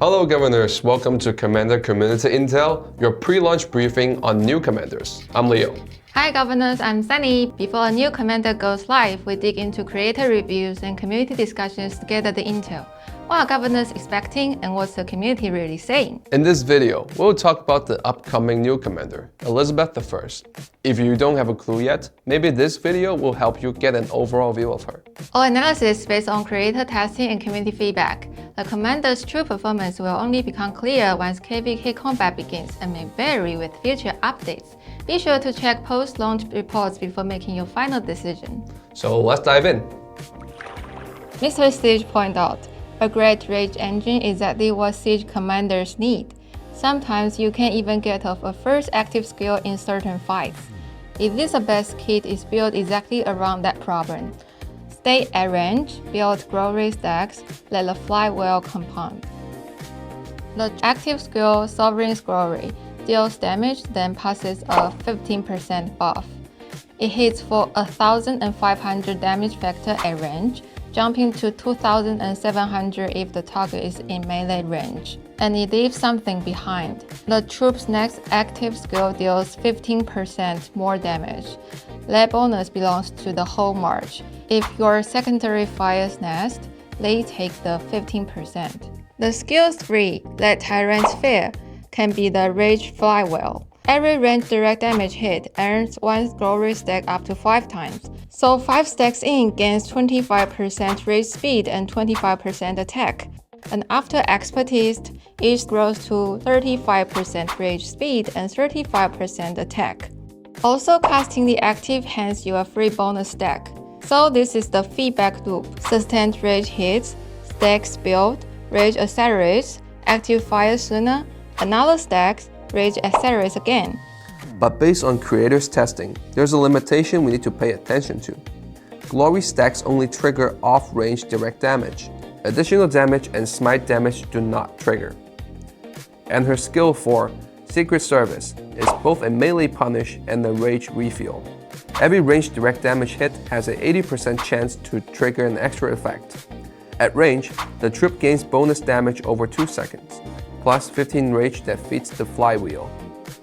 Hello Governors, welcome to Commander Community Intel, your pre-launch briefing on new commanders. I'm Leo. Hi Governors, I'm Sunny. Before a new commander goes live, we dig into creator reviews and community discussions to gather the intel. What are governors expecting and what's the community really saying? In this video, we'll talk about the upcoming new commander, Elizabeth I. If you don't have a clue yet, maybe this video will help you get an overall view of her. All analysis based on creator testing and community feedback. The commander's true performance will only become clear once KVK combat begins and may vary with future updates. Be sure to check post-launch reports before making your final decision. So let's dive in. Mr. Siege pointed out, a great rage engine is exactly what Siege commanders need. Sometimes you can't even get off a first active skill in certain fights. Elizabeth's kit is built exactly around that problem. Stay at range, build glory stacks, let the flywheel compound. The active skill, Sovereign's Glory, deals damage, then passes a 15% buff. It hits for 1,500 damage factor at range, jumping to 2,700 if the target is in melee range. And it leaves something behind. The troop's next active skill deals 15% more damage. That bonus belongs to the whole march. If your secondary fires nest, they take the 15%. The skill 3, Let Tyrants Fear, can be the Rage Flywheel. Every range direct damage hit earns 1 glory stack up to 5 times. So 5 stacks in gains 25% rage speed and 25% attack. And after expertise, each grows to 35% rage speed and 35% attack. Also, casting the active hands you a free bonus stack. So this is the feedback loop. Sustained rage hits, stacks build, rage accelerates, active fire sooner, another stacks, rage accelerates again. But based on creators' testing, there's a limitation we need to pay attention to. Glory stacks only trigger off-range direct damage. Additional damage and smite damage do not trigger. And her skill 4, Secret Service, is both a melee punish and a rage refuel. Every range direct damage hit has an 80% chance to trigger an extra effect. At range, the troop gains bonus damage over 2 seconds, plus 15 rage that feeds the flywheel.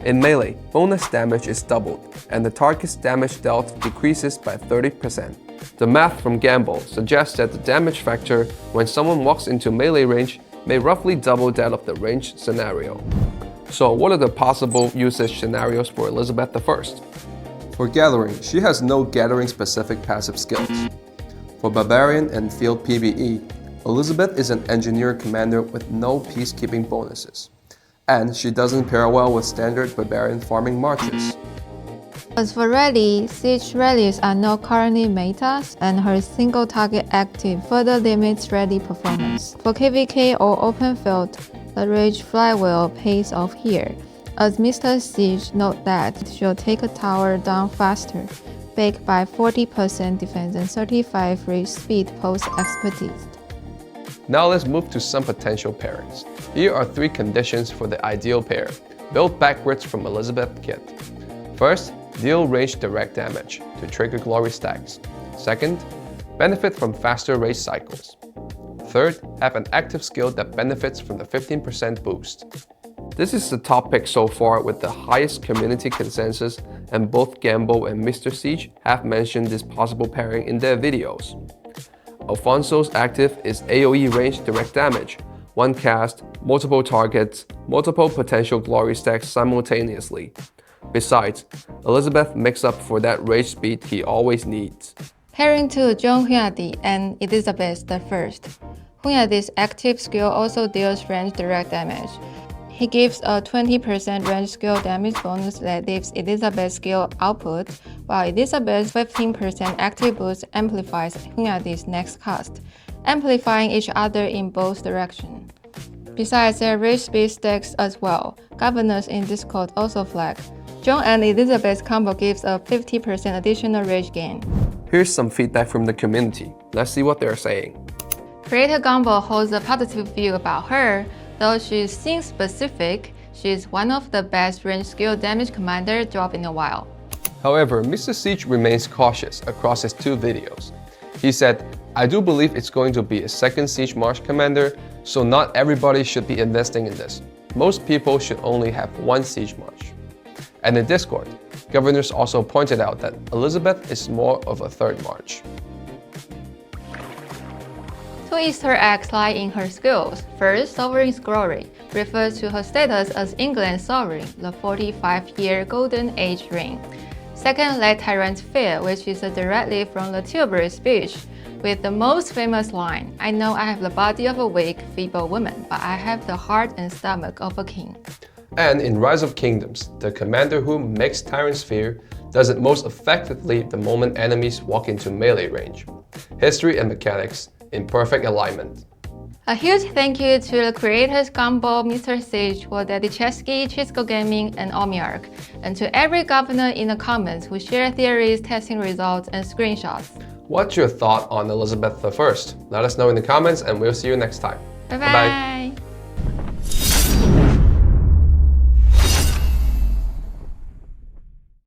In melee, bonus damage is doubled, and the target's damage dealt decreases by 30%. The math from Gamble suggests that the damage factor when someone walks into melee range may roughly double that of the range scenario. So what are the possible usage scenarios for Elizabeth I? For Gathering, she has no Gathering-specific passive skills. For Barbarian and Field PvE, Elizabeth is an engineer commander with no peacekeeping bonuses. And she doesn't pair well with standard Barbarian farming marches. As for rally, Siege rallies are not currently metas, and her single target active further limits rally performance. For KVK or open field, the Rage Flywheel pays off here, as Mr. Siege note that she'll take a tower down faster, baked by 40% defense and 35 rage speed post-expertise. Now let's move to some potential pairings. Here are 3 conditions for the ideal pair, built backwards from Elizabeth's kit. First, deal range direct damage to trigger glory stacks. Second, benefit from faster rage cycles. Third, have an active skill that benefits from the 15% boost. This is the top pick so far with the highest community consensus, and both Gamble and Mr. Siege have mentioned this possible pairing in their videos. Alfonso's active is AoE range direct damage, 1 cast, multiple targets, multiple potential glory stacks simultaneously. Besides, Elizabeth makes up for that rage speed he always needs. Pairing to John Hunyadi and Elizabeth I. Hunyadi's active skill also deals range direct damage. He gives a 20% range skill damage bonus that lifts Elizabeth's skill output, while Elizabeth's 15% active boost amplifies Hunyadi's next cast, amplifying each other in both directions. Besides, their rage speed stacks as well. Governors in Discord also flag. John and Elizabeth's combo gives a 50% additional rage gain. Here's some feedback from the community. Let's see what they're saying. Creator Gumbo holds a positive view about her. Though she's scene specific, she's one of the best range skill damage commander dropped in a while. However, Mr. Siege remains cautious across his 2 videos. He said, I do believe it's going to be a second Siege March commander, so not everybody should be investing in this. Most people should only have one Siege March. And in Discord, governors also pointed out that Elizabeth is more of a third March. Two Easter eggs lie in her skills. First, Sovereign's Glory refers to her status as England's sovereign, the 45-year Golden Age reign. Second, Let Tyrants Fear, which is directly from the Tilbury speech, with the most famous line, "I know I have the body of a weak, feeble woman, but I have the heart and stomach of a king." And in Rise of Kingdoms, the commander who makes tyrants fear does it most effectively the moment enemies walk into melee range. History and mechanics in perfect alignment. A huge thank you to the creators Gumball, Mr. Siege, Daddy Chesky, Chisco Gaming, and Omiark, and to every governor in the comments who share theories, testing results, and screenshots. What's your thought on Elizabeth I? Let us know in the comments and we'll see you next time. Bye-bye!